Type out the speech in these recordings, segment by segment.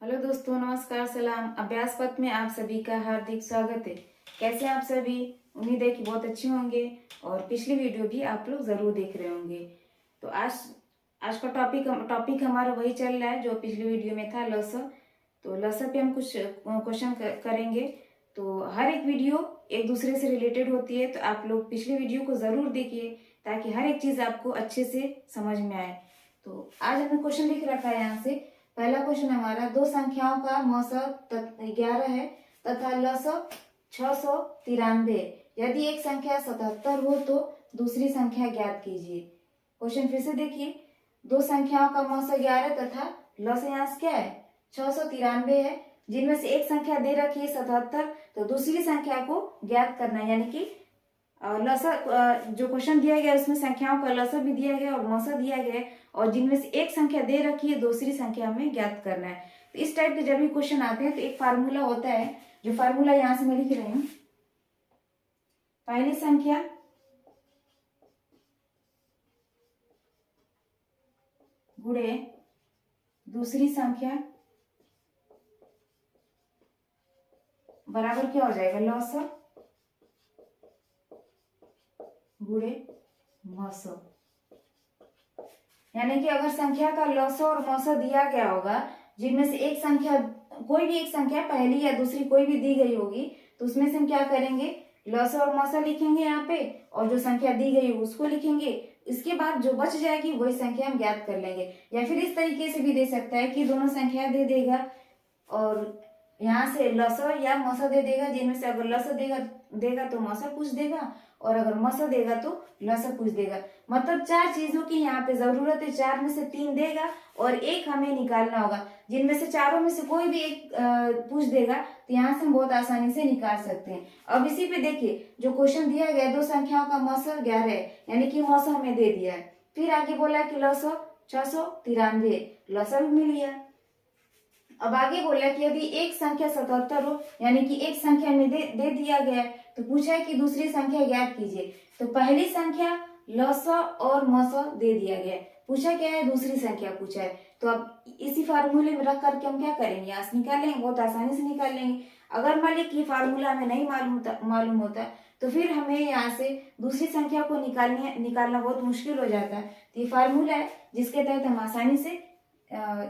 Hello दोस्तों, नमस्कार, सलाम। अभ्यास पथ में आप सभी का हार्दिक स्वागत है। कैसे हैं आप सभी? उम्मीद है कि बहुत अच्छे होंगे और पिछली वीडियो भी आप लोग जरूर देख रहे होंगे। तो आज आज का टॉपिक हमारा वही चल रहा है जो पिछली वीडियो में था, लस। तो लस पे हम कुछ क्वेश्चन करेंगे। तो हर एक वीडियो एक दूसरे से रिलेटेड होती है, तो आप लोग पिछली वीडियो को जरूर देखिए ताकि हर एक चीज आपको अच्छे से समझ में आए। तो आज हमने क्वेश्चन लिख रखा है यहाँ से। पहला क्वेश्चन हमारा, दो संख्याओं का मौसम 11 है तथा लसब 693। यदि एक संख्या 77 हो तो दूसरी संख्या ज्ञात कीजिए। क्वेश्चन फिर से देखिए। दो संख्याओं का मौसम 11 तथा लस यहाँ से क्या है, 693 है, जिनमें से एक संख्या दे रखी है 77, तो दूसरी संख्या को ज्ञात करना है। यानी कि लसा जो क्वेश्चन दिया गया उसमें संख्याओं का लसा भी दिया गया और मौसा दिया गया है, और जिनमें से एक संख्या दे रखी है दूसरी संख्या में ज्ञात करना है। तो इस टाइप के जब भी क्वेश्चन आते हैं तो एक फार्मूला होता है, जो फार्मूला यहां से मैं लिख रही हूं। पहली संख्या गुणे दूसरी संख्या बराबर क्या हो जाएगा, लसा गुणे मौसा। यानी कि अगर संख्या का लसा और मौसा दिया गया होगा, जिनमें से एक संख्या, कोई भी एक संख्या पहली या दूसरी कोई भी दी गई होगी, तो उसमें से हम क्या करेंगे, लसा और मौसा लिखेंगे यहाँ पे, और जो संख्या दी गई होगी उसको लिखेंगे। इसके बाद जो बच जाएगी वही संख्या हम ज्ञात कर लेंगे। या फिर इस तरीके से भी दे सकता है कि दोनों संख्या दे देगा और यहाँ से लसा या मौसा दे देगा, जिनमें से अगर लसा देगा तो मौसा पूछ देगा, और अगर मौसा देगा तो लसा पूछ देगा। मतलब चार चीजों की यहाँ पे जरूरत है, चार में से तीन देगा और एक हमें निकालना होगा। जिनमें से चारों में से कोई भी एक पूछ देगा तो यहाँ से हम बहुत आसानी से निकाल सकते हैं। अब इसी पे देखिए, जो क्वेश्चन दिया गया, दो संख्याओं का मौसा 11 है, यानी कि मौसा हमें दे दिया है। फिर आगे बोला कि लसा 693, लसा भी मिल गया। अब आगे बोला कि यदि एक संख्या 77 हो, यानी कि एक संख्या में दे दिया गया है, तो पूछा है कि दूसरी संख्या ज्ञात कीजिए। तो पहली संख्या लसा और मौसा दे दिया गया है, पूछा क्या है, दूसरी संख्या पूछा है। तो अब इसी फार्मूले में रख करके हम क्या करेंगे, यहाँ से निकाल लेंगे, बहुत आसानी से निकाल लेंगे। अगर मान लीजिए कि फार्मूला हमें नहीं मालूम होता तो फिर हमें यहाँ से दूसरी संख्या को निकालना बहुत मुश्किल हो जाता है। तो ये फार्मूला है जिसके तहत हम आसानी से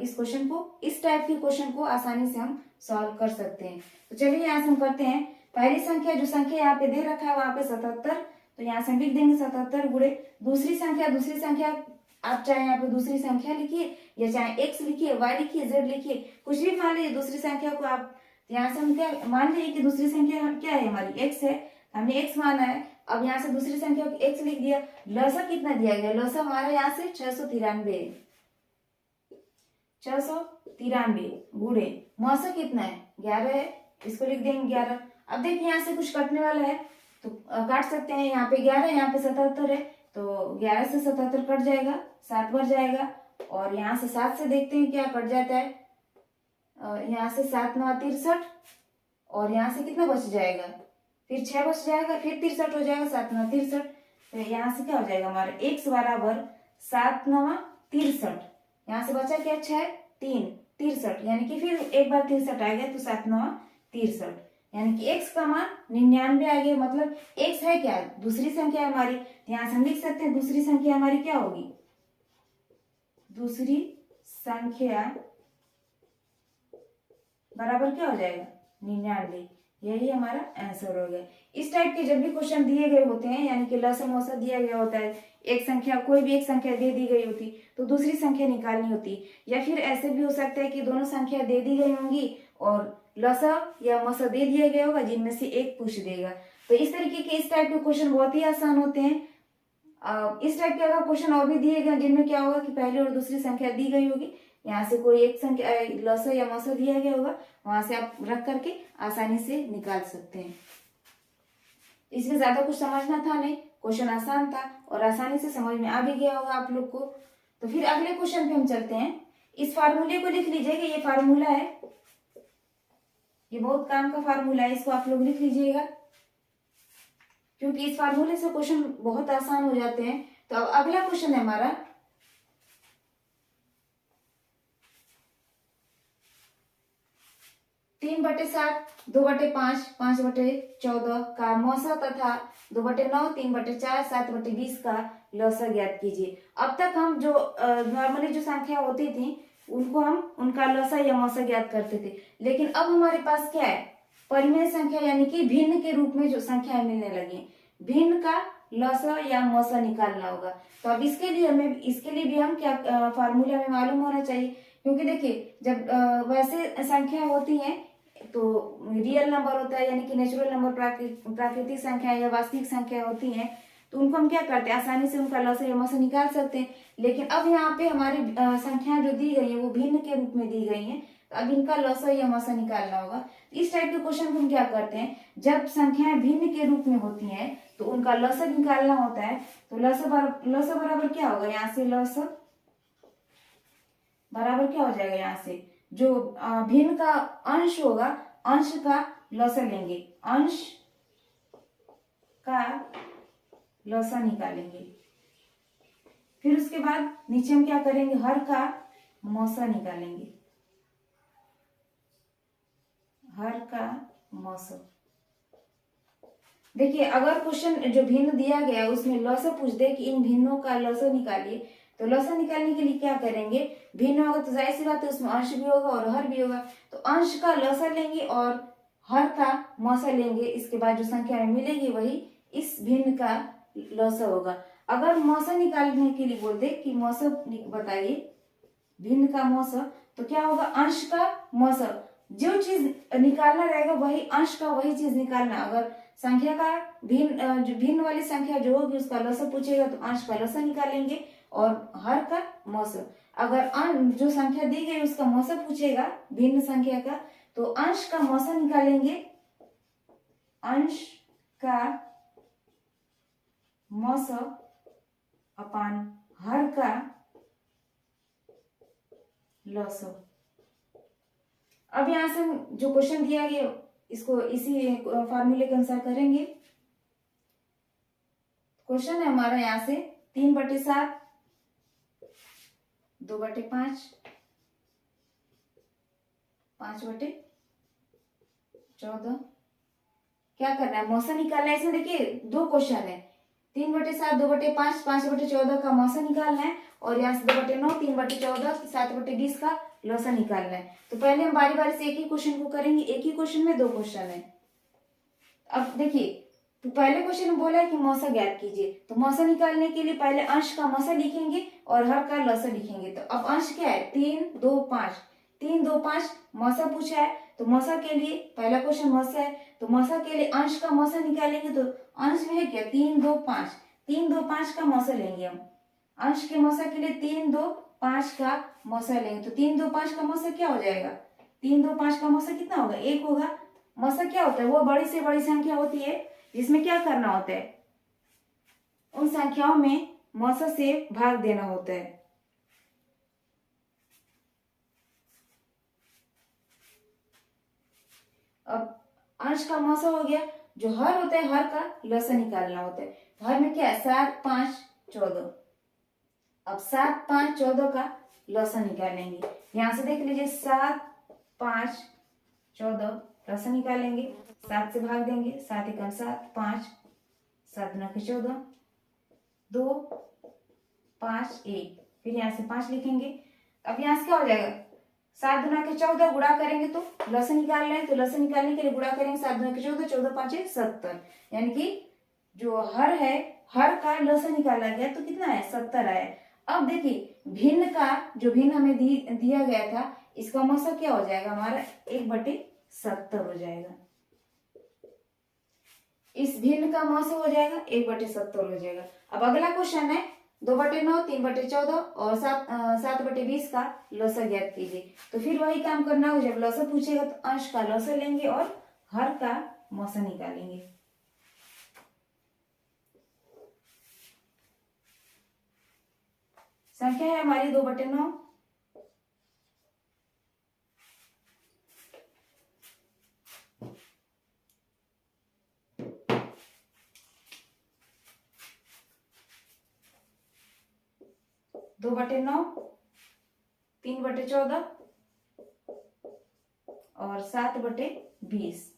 इस क्वेश्चन को, इस टाइप के क्वेश्चन को आसानी से हम सॉल्व कर सकते हैं। तो चलिए यहाँ से हम करते हैं। पहली संख्या, जो संख्या यहाँ पे दे रखा है वहां पे 77, तो यहाँ से हम लिख देंगे 77 गुणे दूसरी संख्या। आप चाहे यहाँ पे दूसरी संख्या लिखिए या चाहे x लिखिए, y लिखिए, z लिखिए, कुछ भी मान लीजिए दूसरी संख्या को आप। यहाँ से हम क्या मान लीजिए कि दूसरी संख्या क्या है, हमारी x है, हमने x माना है। अब यहाँ से दूसरी संख्या को x लिख दिया। लसा कितना दिया गया, लसा हमारा यहाँ से 693 है, 693 गुणे मौसा कितना है, 11 है, इसको लिख देंगे 11। अब देखिए यहाँ से कुछ कटने वाला है तो काट सकते हैं। यहाँ पे 11, यहाँ पे 77 है, तो 11 से 77 कट जाएगा, 7 बढ़ जाएगा। और यहाँ से 7 से देखते हैं क्या कट जाता है, यहाँ से 7 9 63, और यहाँ से कितना बच जाएगा, फिर 6 बच जाएगा, फिर 63 हो जाएगा, 7 9 63। तो यहाँ से क्या हो जाएगा हमारा x बराबर 7 9 63। यहाँ से बचा क्या, 6 3 63, यानी कि फिर एक बार 63 आ गया तो 7 9 63, यानी कि x का मान 99 आ गया। मतलब x है क्या, दूसरी संख्या हमारी। यहाँ से हम लिख सकते हैं दूसरी संख्या हमारी क्या होगी, दूसरी संख्या बराबर क्या हो जाएगा, 99। यही हमारा आंसर हो गया। इस टाइप के जब भी क्वेश्चन दिए गए होते हैं, यानी कि लसा मौसा दिया गया होता है, एक संख्या, कोई भी एक संख्या दे दी गई होती तो दूसरी संख्या निकालनी होती, या फिर ऐसे भी हो सकता है कि दोनों संख्या दे दी गई होंगी और लसा या मौसा दे दिया गया होगा, जिनमें से एक पूछ देगा। तो इस तरीके के, इस टाइप के क्वेश्चन बहुत ही आसान होते हैं। इस टाइप के अगर क्वेश्चन और भी दिए गए जिनमें क्या होगा कि पहली और दूसरी संख्या दी गई होगी, यहाँ से कोई एक संख्या लसा या मौसा दिया गया होगा, वहां से आप रख करके आसानी से निकाल सकते हैं। इसमें ज्यादा कुछ समझना था नहीं, क्वेश्चन आसान था और आसानी से समझ में आ भी गया होगा आप लोग को। तो फिर अगले क्वेश्चन पे हम चलते हैं। इस फार्मूले को लिख लीजिएगा, ये फार्मूला है, ये बहुत काम का फार्मूला है, इसको आप लोग लिख लीजिएगा, क्योंकि इस फार्मूले से क्वेश्चन बहुत आसान हो जाते हैं। तो अब अगला क्वेश्चन है हमारा, 3/7, 2/5, 5/14 का मौसा तथा 2/9, 3/4, 7/20 का लौसा ज्ञात कीजिए। अब तक हम जो नॉर्मली जो संख्या होती थी उनको हम उनका लौसा या मौसा ज्ञात करते थे, लेकिन अब हमारे पास क्या है, परिमेय संख्या यानी कि भिन्न के रूप में जो संख्याएं मिलने लगी, भिन्न का लौसा या मौसा निकालना होगा। तो अब इसके लिए भी हम क्या फार्मूला में मालूम होना चाहिए, क्योंकि देखिए जब वैसे संख्या होती है तो रियल नंबर होता है, यानी कि नेचुरल नंबर, प्राकृतिक संख्या या वास्तविक संख्या होती है, तो उनको हम क्या करते हैं, आसानी से उनका लौसा या मौसा निकाल सकते हैं। लेकिन अब यहाँ पे हमारी संख्याएं जो दी गई है वो भिन्न के रूप में दी गई हैं, तो अब इनका लौसा या मौसा निकालना होगा। इस टाइप के क्वेश्चन को हम क्या करते हैं, जब संख्याएं भिन्न के रूप में होती हैं तो उनका लौसा निकालना होता है। तो लौसा बराबर क्या होगा, यहाँ से लौसा बराबर क्या हो जाएगा, यहाँ से जो भिन्न का अंश होगा, अंश का लौसा लेंगे, अंश का लौसा निकालेंगे। फिर उसके बाद नीचे हम क्या करेंगे, हर का मौसा निकालेंगे, हर का मौसा। देखिए अगर क्वेश्चन जो भिन्न दिया गया उसमें लौसा पूछ दे कि इन भिन्नों का लौसा निकालिए, तो लौसा निकालने के लिए क्या करेंगे, भिन्न होगा तो जाहिर सी बात है उसमें अंश भी होगा और हर भी होगा, तो अंश का लौसा लेंगे और हर का मौसा लेंगे। इसके बाद जो संख्या मिलेगी वही इस भिन्न का लौसा होगा। अगर मौसा निकालने के लिए बोल दे कि मौसा बताइए, भिन्न का मौसा, तो क्या होगा, अंश का मौसा, जो चीज निकालना रहेगा वही अंश का वही चीज निकालना। अगर संख्या का जो भिन्न वाली संख्या जो होगी उसका लौसा पूछेगा तो अंश का लौसा निकालेंगे और हर का मौसा। अगर जो संख्या दी गई उसका मौसा पूछेगा भिन्न संख्या का, तो अंश का मौसा निकालेंगे, अंश का मौसा अपान हर का लौसा। अब यहां से जो क्वेश्चन दिया गया इसको इसी फार्मूले के अनुसार करेंगे। क्वेश्चन है हमारा यहाँ से 3/7, 2/5, 5/14, क्या करना है, मौसा निकालना है। इसमें देखिए दो क्वेश्चन है, 3/7, 2/5, 5/14 का मौसा निकालना है और यहाँ से 2/9, 3/14, 7/20 का लौसा निकालना है। तो पहले हम बारी बारी से एक ही क्वेश्चन को करेंगे, एक ही क्वेश्चन में दो क्वेश्चन है। अब देखिए तो पहले क्वेश्चन में बोला है कि मौसा ज्ञात कीजिए, तो मौसा निकालने के लिए पहले अंश का मौसा लिखेंगे और हर का लौसा लिखेंगे। तो अब अंश क्या है, 3, 2, 5, 3, 2, 5 मौसा पूछा है, तो मौसा के लिए पहला क्वेश्चन मौसा है, तो मौसा के लिए अंश का मौसा निकालेंगे। तो अंश में है क्या, 3, 2, 5, 3, 2, 5 का मौसा लेंगे हम, अंश के मौसा के लिए 3, 2, 5 का मौसा लेंगे। तो 3, 2, 5 का मौसा क्या हो जाएगा, 3, 2, 5 का मौसा कितना होगा, 1 होगा। मौसा क्या होता है, वो बड़ी से बड़ी संख्या होती है जिसमें क्या करना होता है, उन संख्याओं में मौसा से भाग देना होता है। अब अंश का मौसा हो गया, जो हर होता है हर का लौसा निकालना होता है। तो हर में क्या है, 7, 5, 14। अब 7, 5, 14 का लौसा निकालेंगे। यहां से देख लीजिए 7, 5, 14 लौसा निकालेंगे, 7 से भाग देंगे, 7 एकम 7, 5, 7 दूना 14, 2, 5, 1, फिर यहाँ से 5 लिखेंगे। अब यहाँ से क्या हो जाएगा, 7 दूना 14 गुणा करेंगे तो लौसा निकाल रहे हैं, तो लौसा निकालने के लिए गुणा करेंगे, 7 दूना 14, 14 5 70, यानी कि जो हर है हर का लौसा निकाला गया तो कितना है, 70 आया। अब देखिए भिन्न का जो भिन्न हमें दिया गया था, इसका मौसा क्या हो जाएगा हमारा, 1/70 हो जाएगा। इस भिन्न का मौसा हो जाएगा 1/70 हो जाएगा। अब अगला क्वेश्चन है 2/9, 3/14 और 7/20 का लौसा ज्ञात कीजिए। तो फिर वही काम करना होगा, जब लौसा पूछेगा तो अंश का लौसा लेंगे और हर का मौसा निकालेंगे। संख्या है हमारी 2/9, दो बटे 9, 3/14 और 7/20।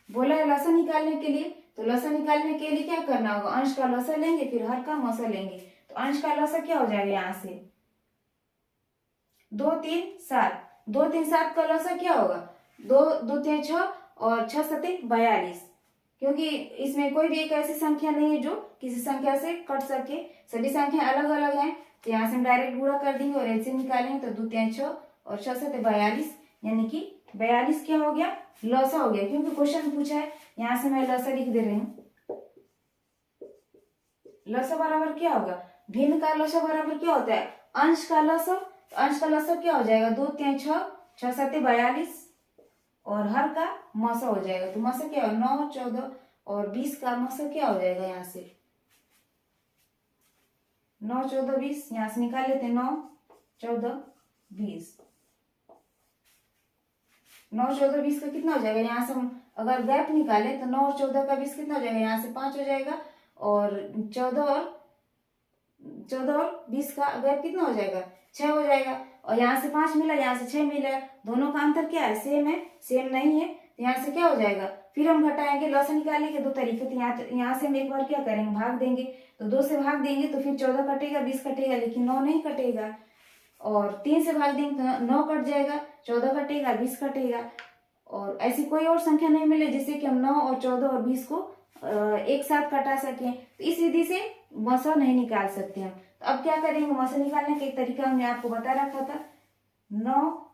बोला है लसा निकालने के लिए, तो लसा निकालने के लिए क्या करना होगा, अंश का लसा लेंगे फिर हर का मौसा लेंगे। तो अंश का लसा क्या हो जाएगा यहाँ से 2 3 7, 2 3 7 का लसा क्या होगा 2 2 3 6 और 6 7 42, क्योंकि इसमें कोई भी एक ऐसी संख्या नहीं है जो किसी संख्या से कट सके, सभी संख्या अलग अलग हैं। तो यहाँ से हम डायरेक्ट गुणा कर देंगे और एलसीएम निकालेंगे तो 2 3 6 और 6 7 42, यानी कि 42 क्या हो गया लसा हो गया, क्योंकि क्वेश्चन पूछा है। यहाँ से मैं लसा लिख दे रही हूँ। लसा बराबर क्या होगा, भिन्न का लसा बराबर क्या होता है अंश का लसा। तो अंश का लसा क्या हो जाएगा 2 3 6 6 7 42 और हर का मौसा हो जाएगा। तो मौसा क्या हो 9 14 और 20 का मौसा क्या हो जाएगा, यहाँ से 9 14 20, यहाँ से निकाल लेते हैं 9 14 20, 9 14 20 का कितना हो जाएगा, यहाँ से हम अगर गैप निकाले तो 9 और 14 का 20 कितना हो जाएगा, यहाँ से 5 हो जाएगा और 14 और 20 का गैप कितना हो जाएगा 6 हो जाएगा। और यहाँ से 5 मिला, यहाँ से 6 मिला, दोनों का अंतर क्या है सेम है, सेम नहीं है। तो यहाँ से क्या हो जाएगा, फिर हम घटाएंगे। लसा निकालने के दो तरीके थे, यहाँ से हम एक बार क्या करेंगे भाग देंगे, तो 2 से भाग देंगे तो फिर 14 कटेगा 20 कटेगा, लेकिन 9 नहीं कटेगा। और 3 से भाग देंगे तो 9 कट जाएगा, 14 कटेगा 20 कटेगा। और ऐसी कोई और संख्या नहीं मिले जिससे कि हम 9 और 14 और 20 को एक साथ कटा सकें। तो इस विधि से मौसा नहीं निकाल सकते हम। तो अब क्या करेंगे, मौसा निकालने का एक तरीका हमने आपको बता रखा था, 9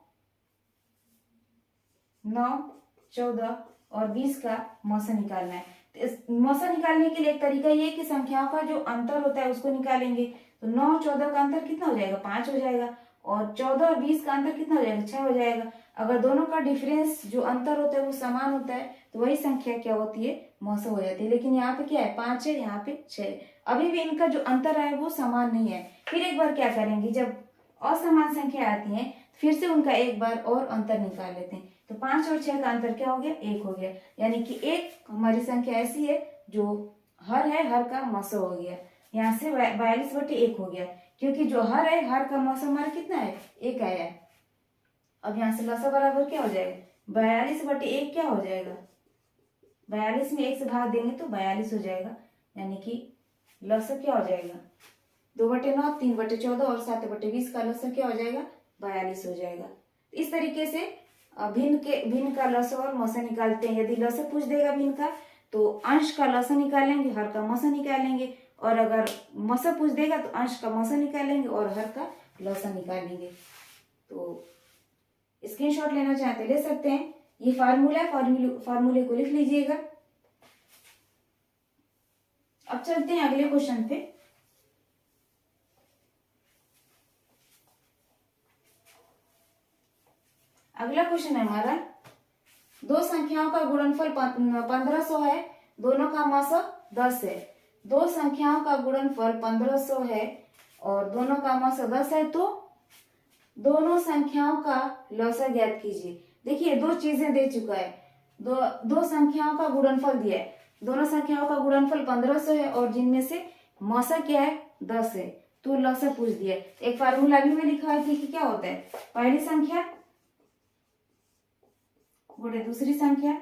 14 और 20 का मौसा निकालना है। तो इस मौसा निकालने के लिए एक तरीका ये है कि संख्याओं का जो अंतर होता है उसको निकालेंगे। तो 9 14 का अंतर कितना हो जाएगा 5 हो जाएगा, और 14 और 20 का अंतर कितना हो जाएगा 6 हो जाएगा। अगर दोनों का डिफरेंस जो अंतर होता है वो समान होता है तो वही संख्या क्या होती है मौसा हो जाती है। लेकिन यहाँ पे क्या है 5 है, यहाँ पे 6 है, अभी भी इनका जो अंतर है वो समान नहीं है। फिर एक बार क्या करेंगे, जब असमान संख्या आती है फिर से उनका एक बार और अंतर निकाल लेते हैं। तो 5 और 6 का अंतर क्या हो गया 1 हो गया, यानी कि एक हमारी संख्या ऐसी है जो हर है, हर का मौसा हो गया। यहाँ से 42/1 हो गया, क्योंकि जो हर है हर का मौसा हमारा कितना है 1 आया है। अब यहाँ से लसा बराबर क्या हो जाएगा 42/1 क्या हो जाएगा, 42 में 1 से भाग देंगे तो 42 हो जाएगा, यानी कि लसा क्या हो जाएगा 2/9 3/14 और 7/20 का लसा क्या हो जाएगा 42 हो जाएगा। इस तरीके से भिन्न का लसा और मौसा निकालते हैं। यदि लसा पूछ देगा भिन्न का तो अंश का लसा निकालेंगे, हर का मौसा निकालेंगे, और अगर मौसा पूछ देगा तो अंश का मौसा निकालेंगे और हर का लसा निकालेंगे। तो स्क्रीनशॉट लेना चाहते ले सकते हैं, ये फार्मूला है, फार्मूले को लिख लीजिएगा। अब चलते हैं अगले क्वेश्चन पे। अगला क्वेश्चन है हमारा, दो संख्याओं का गुणनफल 1500 है, दोनों का मौसा 10 है। दो संख्याओं का गुणनफल 1500 है और दोनों का मौसा 10 है, तो दोनों संख्याओं का लसा ज्ञात कीजिए। देखिए दो चीजें दे चुका है, दो संख्याओं का गुणनफल दिया है, दोनों संख्याओं का गुणनफल 1500 है और जिनमें से मौसा क्या है 10 है, तो लसा पूछ दिया। एक फार्मूला भी मैं लिखवाई थी कि क्या होता है, पहली संख्या गुणे दूसरी संख्या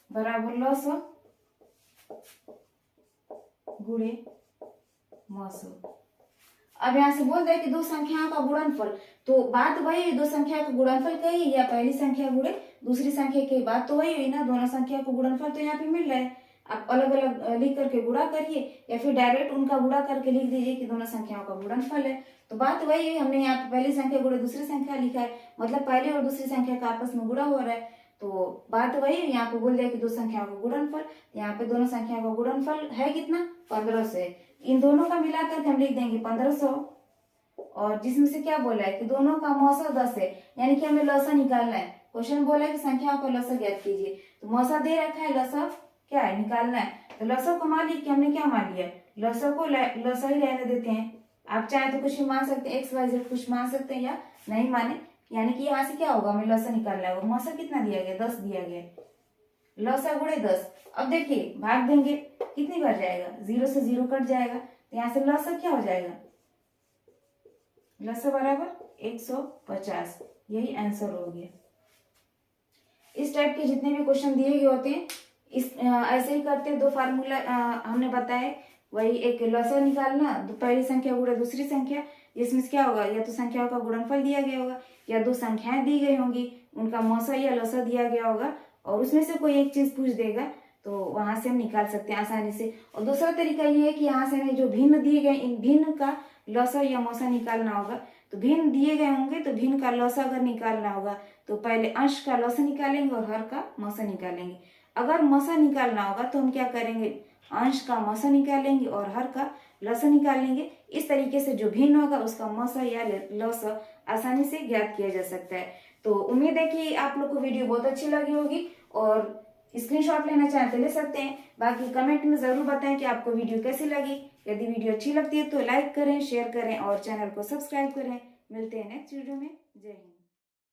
बराबर लसा गुणे मौसा। अब यहाँ से बोल रहे कि दो संख्याओं का गुणनफल, तो बात वही, दो संख्या का गुणनफल कही या पहली संख्या गुणे दूसरी संख्या की बात तो वही हुई ना। दोनों संख्या को गुणनफल तो यहाँ पे मिल रहा है, आप अलग अलग लिख करके गुणा करिए या फिर डायरेक्ट उनका गुणा करके लिख दीजिए कि दोनों संख्याओं का गुणनफल है। तो बात वही है, हमने यहाँ पे पहली संख्या गुणे दूसरी संख्या लिखा है, मतलब पहली और दूसरी संख्या का आपस में गुणा हो रहा है। तो बात वही है, यहाँ पे बोल दिया कि दो संख्याओं का गुणनफल, यहाँ पे दोनों संख्याओं का गुणनफल है कितना 1500 है। इन दोनों का मिला करके हम लिख देंगे 1500, और जिसमें से क्या बोला है कि दोनों का मौसा 10 है, यानी कि हमें लसा निकालना है। क्वेश्चन बोला है कि संख्याओं का लसा ज्ञात कीजिए, तो मौसा दे रखा है, लसा क्या है निकालना है। तो लसा को मान लिया, हमने क्या मान लिया, लसा को लसा ही रहने देते हैं। आप चाहे तो कुछ भी मान सकते हैं, XYZ कुछ मान सकते हैं या नहीं माने, यानी कि यहाँ से क्या होगा हमें लसा निकालना है। मौसा कितना दिया गया 10 दिया गया, लसा गुणे 10। अब देखिए भाग देंगे कितनी बार जाएगा, 0 से 0 कट जाएगा, तो यहाँ से लसा क्या हो जाएगा, लसा बराबर 150। यही आंसर हो गया। इस टाइप के जितने भी क्वेश्चन दिए गए होते हैं ऐसे ही करते हैं। 2 फार्मूला हमने बताए, वही एक लसा निकालना, पहली संख्या गुणा दूसरी संख्या, जिसमें क्या होगा, या तो संख्याओं का गुणनफल दिया गया होगा या 2 संख्याएं दी गई होंगी, उनका मौसा या लसा दिया गया होगा और उसमें से कोई एक चीज पूछ देगा तो वहां से हम निकाल सकते हैं आसानी से। और दूसरा तरीका ये है कि यहाँ से हमें जो भिन्न दिए गए इन भिन्न का लसा या मौसा निकालना होगा। तो भिन्न दिए गए होंगे तो भिन्न का लसा अगर निकालना होगा तो पहले अंश का लसा निकालेंगे और हर का मौसा निकालेंगे। अगर मौसा निकालना होगा तो हम क्या करेंगे, अंश का मौसा निकालेंगे और हर का लसा निकालेंगे। इस तरीके से जो भिन्न होगा उसका मौसा या लसा आसानी से ज्ञात किया जा सकता है। तो उम्मीद है कि आप लोग को वीडियो बहुत अच्छी लगी होगी और स्क्रीनशॉट लेना चाहें तो ले सकते हैं। बाकी कमेंट में जरूर बताएं कि आपको वीडियो कैसी लगी। यदि वीडियो अच्छी लगती है तो लाइक करें, शेयर करें और चैनल को सब्सक्राइब करें। मिलते हैं नेक्स्ट वीडियो में। जय हिंद।